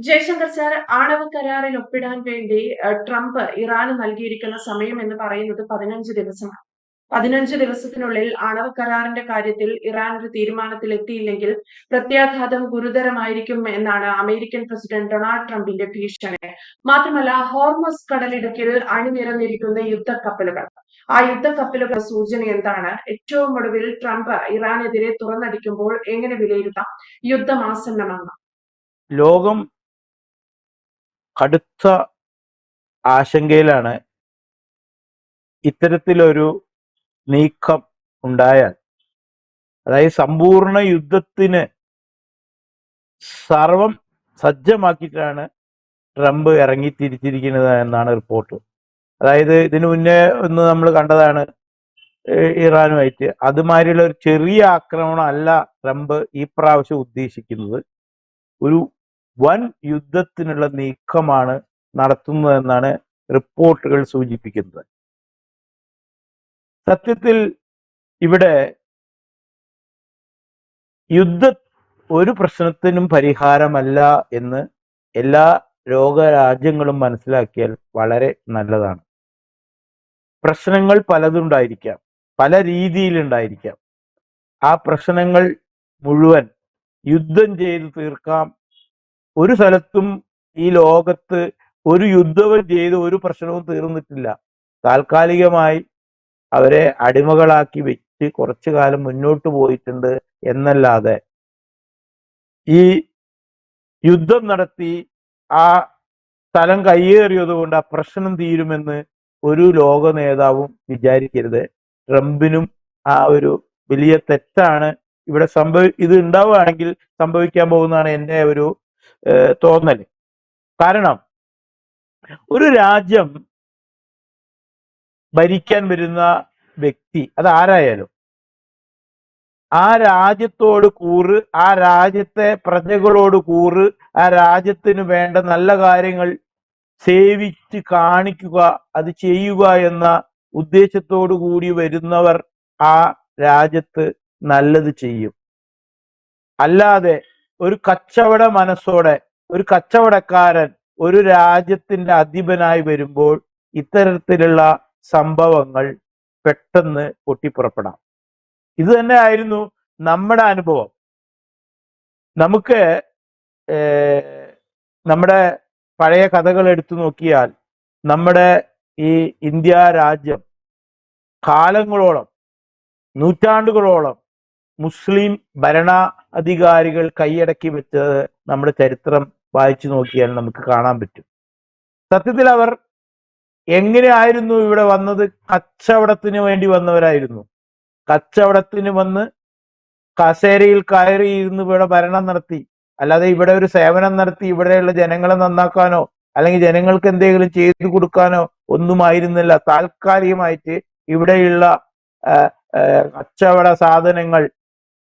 Jaishankar sir, ആണവ കരാറിൽ ഒപ്പിടാൻ വേണ്ടി ട്രംപ് ഇറാന് നൽകിയിരിക്കുന്ന സമയം എന്ന് പറയുന്നത് 15 ദിവസമാണ്. 15 ദിവസത്തിനുള്ളിൽ ആണവ കരാറിന്റെ കാര്യത്തിൽ ഇറാൻ ഒരു തീരുമാനത്തിൽ എത്തിയില്ലെങ്കിൽ പ്രത്യാഘാതം ഗുരുതരമായിരിക്കും എന്നാണ് അമേരിക്കൻ പ്രസിഡന്റ് ഡൊണാൾഡ് ട്രംപിന്റെ ഭീഷണി. മാത്രമല്ല, ഹോർമസ് കടലിടുക്കിൽ അണിനിരന്നിരിക്കുന്ന യുദ്ധക്കപ്പലുകൾ, ആ യുദ്ധക്കപ്പലുകളുടെ സൂചന എന്താണ്? ഏറ്റവും ഒടുവിൽ ട്രംപ് ഇറാനെതിരെ തുറന്നടിക്കുമ്പോൾ എങ്ങനെ വിലയിരുത്താം? യുദ്ധം ആസന്നമാണ്. ലോകം കടുത്ത ആശങ്കയിലാണ്. ഇത്തരത്തിലൊരു നീക്കം ഉണ്ടായാൽ, അതായത് സമ്പൂർണ്ണ യുദ്ധത്തിന് സർവം സജ്ജമാക്കിയിട്ടാണ് ട്രംപ് ഇറങ്ങി തിരിച്ചിരിക്കുന്നത് എന്നാണ് റിപ്പോർട്ട്. അതായത് ഇതിനു മുന്നേ ഒന്ന് നമ്മൾ കണ്ടതാണ് ഇറാനുമായിട്ട്. അതുമാതിരിയുള്ള ഒരു ചെറിയ ആക്രമണം അല്ല ട്രംപ് ഈ പ്രാവശ്യം ഉദ്ദേശിക്കുന്നത്. ഒരു വൻ യുദ്ധത്തിനുള്ള നീക്കമാണ് നടത്തുന്നതെന്നാണ് റിപ്പോർട്ടുകൾ സൂചിപ്പിക്കുന്നത്. സത്യത്തിൽ ഇവിടെ യുദ്ധം ഒരു പ്രശ്നത്തിനും പരിഹാരമല്ല എന്ന് എല്ലാ ലോകരാജ്യങ്ങളും മനസ്സിലാക്കിയാൽ വളരെ നല്ലതാണ്. പ്രശ്നങ്ങൾ പലതുണ്ടായിരിക്കാം, പല രീതിയിലുണ്ടായിരിക്കാം. ആ പ്രശ്നങ്ങൾ മുഴുവൻ യുദ്ധം ചെയ്ത് തീർക്കാം. ഒരു സ്ഥലത്തും ഈ ലോകത്ത് ഒരു യുദ്ധവും ചെയ്ത് ഒരു പ്രശ്നവും തീർന്നിട്ടില്ല. താൽക്കാലികമായി അവരെ അടിമകളാക്കി വെച്ച് കുറച്ചു കാലം മുന്നോട്ട് പോയിട്ടുണ്ട് എന്നല്ലാതെ ഈ യുദ്ധം നടത്തി ആ സ്ഥലം കയ്യേറിയത് കൊണ്ട് ആ പ്രശ്നം തീരുമെന്ന് ഒരു ലോക നേതാവും വിചാരിക്കരുത്. ട്രംപിനും ആ ഒരു വലിയ തെറ്റാണ് ഇവിടെ ഇത് ഉണ്ടാവുകയാണെങ്കിൽ സംഭവിക്കാൻ പോകുന്നതാണ് എൻ്റെ ഒരു തോന്നൽ. കാരണം ഒരു രാജ്യം ഭരിക്കാൻ വരുന്ന വ്യക്തി അത് ആരായാലും ആ രാജ്യത്തോട് കൂറ്, ആ രാജ്യത്തെ പ്രജകളോട് കൂറ്, ആ രാജ്യത്തിന് വേണ്ട നല്ല കാര്യങ്ങൾ സേവിച്ച് കാണിക്കുക, അത് ചെയ്യുക എന്ന ഉദ്ദേശത്തോടു കൂടി വരുന്നവർ ആ രാജ്യത്ത് നല്ലത് ചെയ്യും. അല്ലാതെ ഒരു കച്ചവട മനസ്സോടെ ഒരു കച്ചവടക്കാരൻ ഒരു രാജ്യത്തിന്റെ അധിപനായി വരുമ്പോൾ ഇത്തരത്തിലുള്ള സംഭവങ്ങൾ പെട്ടെന്ന് പൊട്ടിപ്പുറപ്പെടാം. ഇത് തന്നെ ആയിരുന്നു നമ്മുടെ അനുഭവം. നമുക്ക് നമ്മുടെ പഴയ കഥകൾ എടുത്തു നോക്കിയാൽ നമ്മുടെ ഈ ഇന്ത്യ രാജ്യം കാലങ്ങളോളം, നൂറ്റാണ്ടുകളോളം മുസ്ലിം ഭരണാധികാരികൾ കൈയടക്കി വെച്ചത് നമ്മുടെ ചരിത്രം വായിച്ചു നോക്കിയാൽ നമുക്ക് കാണാൻ പറ്റും. സത്യത്തിൽ അവർ എങ്ങനെയായിരുന്നു ഇവിടെ വന്നത്? കച്ചവടത്തിന് വേണ്ടി വന്നവരായിരുന്നു. കച്ചവടത്തിന് വന്ന് കസേരയിൽ കയറി ഇരുന്ന് ഇവിടെ ഭരണം നടത്തി. അല്ലാതെ ഇവിടെ ഒരു സേവനം നടത്തി ഇവിടെയുള്ള ജനങ്ങളെ നന്നാക്കാനോ അല്ലെങ്കിൽ ജനങ്ങൾക്ക് എന്തെങ്കിലും ചെയ്തു കൊടുക്കാനോ ഒന്നുമായിരുന്നില്ല. താൽക്കാലികമായിട്ട് ഇവിടെയുള്ള കച്ചവട സാധനങ്ങൾ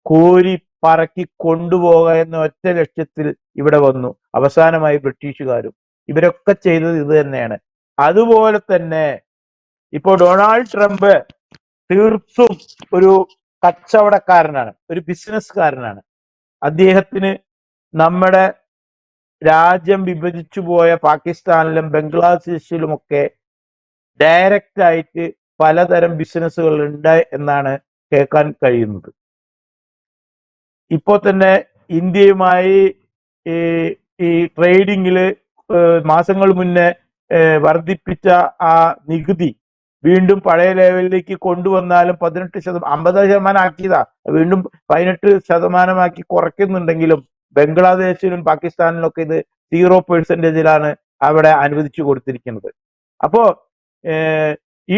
കോരി പറക്കി കൊണ്ടുപോകുക എന്ന ഒറ്റ ലക്ഷ്യത്തിൽ ഇവിടെ വന്നു. അവസാനമായി ബ്രിട്ടീഷുകാരും. ഇവരൊക്കെ ചെയ്തത് ഇത് തന്നെയാണ്. അതുപോലെ തന്നെ ഇപ്പോൾ ഡൊണാൾഡ് ട്രംപ് തീർത്തും ഒരു കച്ചവടക്കാരനാണ്, ഒരു ബിസിനസ്സുകാരനാണ്. അദ്ദേഹത്തിന് നമ്മുടെ രാജ്യം വിഭജിച്ചു പോയ പാകിസ്ഥാനിലും ബംഗ്ലാദേശിലുമൊക്കെ ഡയറക്റ്റ് ആയിട്ട് പലതരം ബിസിനസ്സുകൾ ഉണ്ട് എന്നാണ് കേൾക്കാൻ കഴിയുന്നത്. ഇപ്പോൾ തന്നെ ഇന്ത്യയുമായി ഈ ട്രേഡിങ്ങില് മാസങ്ങൾ മുന്നേ വർദ്ധിപ്പിച്ച ആ നികുതി വീണ്ടും പഴയ ലെവലിലേക്ക് കൊണ്ടുവന്നാലും 50% ആക്കിയതാ, വീണ്ടും 18% കുറയ്ക്കുന്നുണ്ടെങ്കിലും ബംഗ്ലാദേശിലും പാകിസ്ഥാനിലൊക്കെ ഇത് 0% അവിടെ അനുവദിച്ചു കൊടുത്തിരിക്കുന്നത്. അപ്പോ ഈ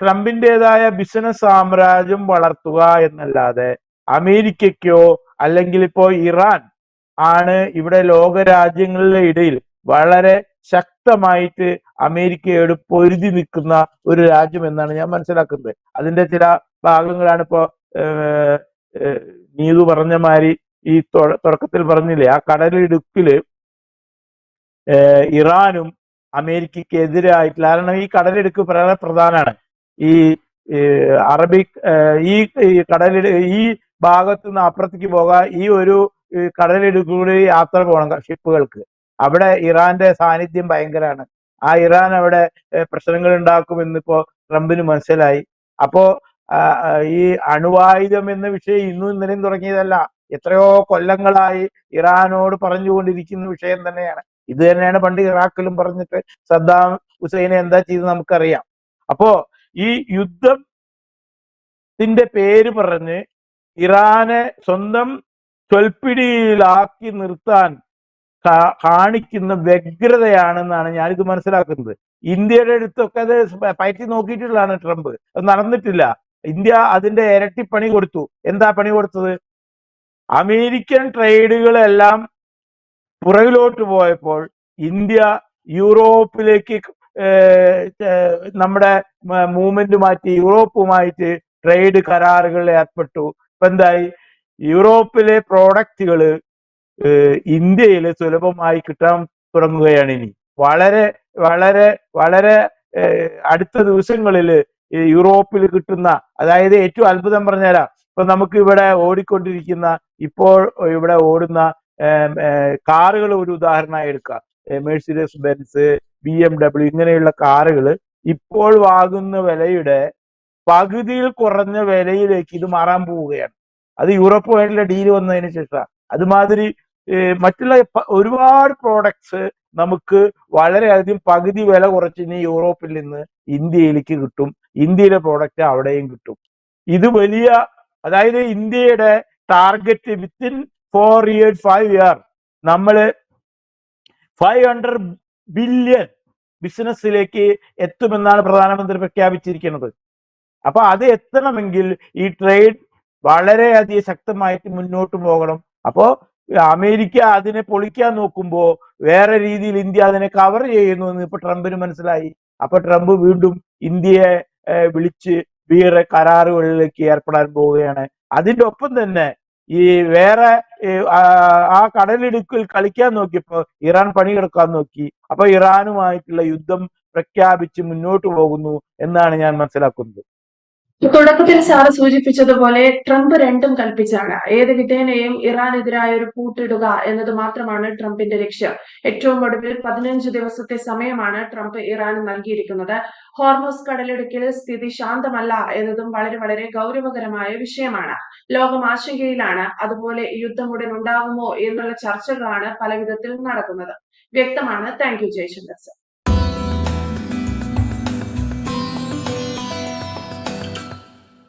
ട്രംപിൻ്റെതായ ബിസിനസ് സാമ്രാജ്യം വളർത്തുക എന്നല്ലാതെ അമേരിക്കയ്ക്കോ അല്ലെങ്കിൽ ഇപ്പോ ഇറാൻ ആണ് ഇവിടെ ലോകരാജ്യങ്ങളുടെ ഇടയിൽ വളരെ ശക്തമായിട്ട് അമേരിക്കയോട് പൊരുതി നിൽക്കുന്ന ഒരു രാജ്യം എന്നാണ് ഞാൻ മനസ്സിലാക്കുന്നത്. അതിന്റെ ചില ഭാഗങ്ങളാണ് ഇപ്പോ നീതു പറഞ്ഞ മാതിരി ഈ തുടക്കത്തിൽ പറഞ്ഞില്ലേ, ആ കടലിടുക്കില് ഇറാനും അമേരിക്കയ്ക്ക് എതിരായിട്ടുള്ള, കാരണം ഈ കടലിടുക്ക് വളരെ പ്രധാനമാണ്. ഈ അറബിക് ഈ കടലിൽ ഈ ഭാഗത്ത് നിന്ന് അപ്പുറത്തേക്ക് പോകാൻ ഈ ഒരു കടലിടുക്കൂടി യാത്ര പോകണം ഷിപ്പുകൾക്ക്. അവിടെ ഇറാന്റെ സാന്നിധ്യം ഭയങ്കരമാണ്. ആ ഇറാൻ അവിടെ പ്രശ്നങ്ങൾ ഉണ്ടാക്കുമെന്നിപ്പോ ട്രംപിന് മനസ്സിലായി. അപ്പോ ഈ അണുവായുധം എന്ന വിഷയം ഇന്നും ഇന്നലെയും തുടങ്ങിയതല്ല. എത്രയോ കൊല്ലങ്ങളായി ഇറാനോട് പറഞ്ഞുകൊണ്ടിരിക്കുന്ന വിഷയം തന്നെയാണ്. ഇത് തന്നെയാണ് പണ്ട് ഇറാഖിലും പറഞ്ഞിട്ട് സദ്ദാം ഹുസൈനെ എന്താ ചെയ്തത് നമുക്കറിയാം. അപ്പോ ഈ യുദ്ധത്തിന്റെ പേര് പറഞ്ഞ് ഇറാനെ സ്വന്തം ചൊൽപ്പിടിയിലാക്കി നിർത്താൻ കാണിക്കുന്ന വ്യഗ്രതയാണെന്നാണ് ഞാനിത് മനസ്സിലാക്കുന്നത്. ഇന്ത്യയുടെ അടുത്തൊക്കെ അത് പയറ്റി നോക്കിയിട്ടുള്ളതാണ് ട്രംപ്. അത് നടന്നിട്ടില്ല. ഇന്ത്യ അതിന്റെ ഇരട്ടിപ്പണി കൊടുത്തു. എന്താ പണി കൊടുത്തത്? അമേരിക്കൻ ട്രേഡുകളെല്ലാം പുറകിലോട്ട് പോയപ്പോൾ ഇന്ത്യ യൂറോപ്പിലേക്ക് നമ്മുടെ മൂവ്മെന്റ് മാറ്റി യൂറോപ്പുമായിട്ട് ട്രേഡ് കരാറുകളിൽ ഏർപ്പെട്ടു. ഇപ്പൊ എന്തായി? യൂറോപ്പിലെ പ്രോഡക്റ്റുകൾ ഇന്ത്യയിൽ സുലഭമായി കിട്ടാൻ തുടങ്ങുകയാണ്. ഇനി വളരെ വളരെ വളരെ അടുത്ത ദിവസങ്ങളിൽ യൂറോപ്പിൽ കിട്ടുന്ന, അതായത് ഏറ്റവും അത്ഭുതം പറഞ്ഞാലാ, ഇപ്പൊ നമുക്ക് ഇവിടെ ഓടിക്കൊണ്ടിരിക്കുന്ന ഇപ്പോൾ ഇവിടെ ഓടുന്ന കാറുകൾ ഒരു ഉദാഹരണമായി എടുക്കാം. മെഴ്സിഡസ് ബെൻസ്, BMW ഇങ്ങനെയുള്ള കാറുകൾ ഇപ്പോൾ വാങ്ങുന്ന വിലയുടെ പകുതിയിൽ കുറഞ്ഞ വിലയിലേക്ക് ഇത് മാറാൻ പോവുകയാണ്. അത് യൂറോപ്പുമായിട്ടുള്ള ഡീല് വന്നതിന് ശേഷം. അതുമാതിരി മറ്റുള്ള ഒരുപാട് പ്രോഡക്ട്സ് നമുക്ക് വളരെയധികം പകുതി വില കുറച്ച് ഇനി യൂറോപ്പിൽ നിന്ന് ഇന്ത്യയിലേക്ക് കിട്ടും. ഇന്ത്യയിലെ പ്രോഡക്റ്റ് അവിടെയും കിട്ടും. ഇത് വലിയ, അതായത് ഇന്ത്യയുടെ ടാർഗറ്റ് വിത്തിൻ 4 years 5 years നമ്മള് 500 ബില്യൺ ബിസിനസ്സിലേക്ക് എത്തുമെന്നാണ് പ്രധാനമന്ത്രി പ്രഖ്യാപിച്ചിരിക്കുന്നത്. അപ്പൊ അത് എത്തണമെങ്കിൽ ഈ ട്രേഡ് വളരെയധികം ശക്തമായിട്ട് മുന്നോട്ട് പോകണം. അപ്പോ അമേരിക്ക അതിനെ പൊളിക്കാൻ നോക്കുമ്പോ വേറെ രീതിയിൽ ഇന്ത്യ അതിനെ കവർ ചെയ്യുന്നു എന്ന് ഇപ്പൊ ട്രംപിന് മനസ്സിലായി. അപ്പൊ ട്രംപ് വീണ്ടും ഇന്ത്യയെ വിളിച്ച് വേറെ കരാറുകളിലേക്ക് ഏർപ്പെടാൻ പോവുകയാണ്. അതിന്റെ ഒപ്പം തന്നെ ഈ വേറെ ആ കടലിടുക്കിൽ കളിക്കാൻ നോക്കിയപ്പോ ഇറാൻ പണിയെടുക്കാൻ നോക്കി. അപ്പൊ ഇറാനുമായിട്ടുള്ള യുദ്ധം പ്രഖ്യാപിച്ച് മുന്നോട്ട് പോകുന്നു എന്നാണ് ഞാൻ മനസ്സിലാക്കുന്നത്. തുടക്കത്തിൽ സാറ് സൂചിപ്പിച്ചതുപോലെ ട്രംപ് രണ്ടും കൽപ്പിച്ചാണ്. ഏത് വിധേനയും ഇറാനെതിരായ ഒരു പൂട്ടിടുക എന്നത് മാത്രമാണ് ട്രംപിന്റെ ലക്ഷ്യം. ഏറ്റവും ഒടുവിൽ 15 ദിവസത്തെ സമയമാണ് ട്രംപ് ഇറാന് നൽകിയിരിക്കുന്നത്. ഹോർമൂസ് കടലിടുക്കിൽ സ്ഥിതി ശാന്തമല്ല എന്നതും വളരെ വളരെ ഗൗരവകരമായ വിഷയമാണ്. ലോകം ആശങ്കയിലാണ്. അതുപോലെ യുദ്ധം ഉടൻ ഉണ്ടാകുമോ എന്നുള്ള ചർച്ചകളാണ് പല വിധത്തിൽ നടക്കുന്നത്. വ്യക്തമാണ്. Thank you Jaishankar sir.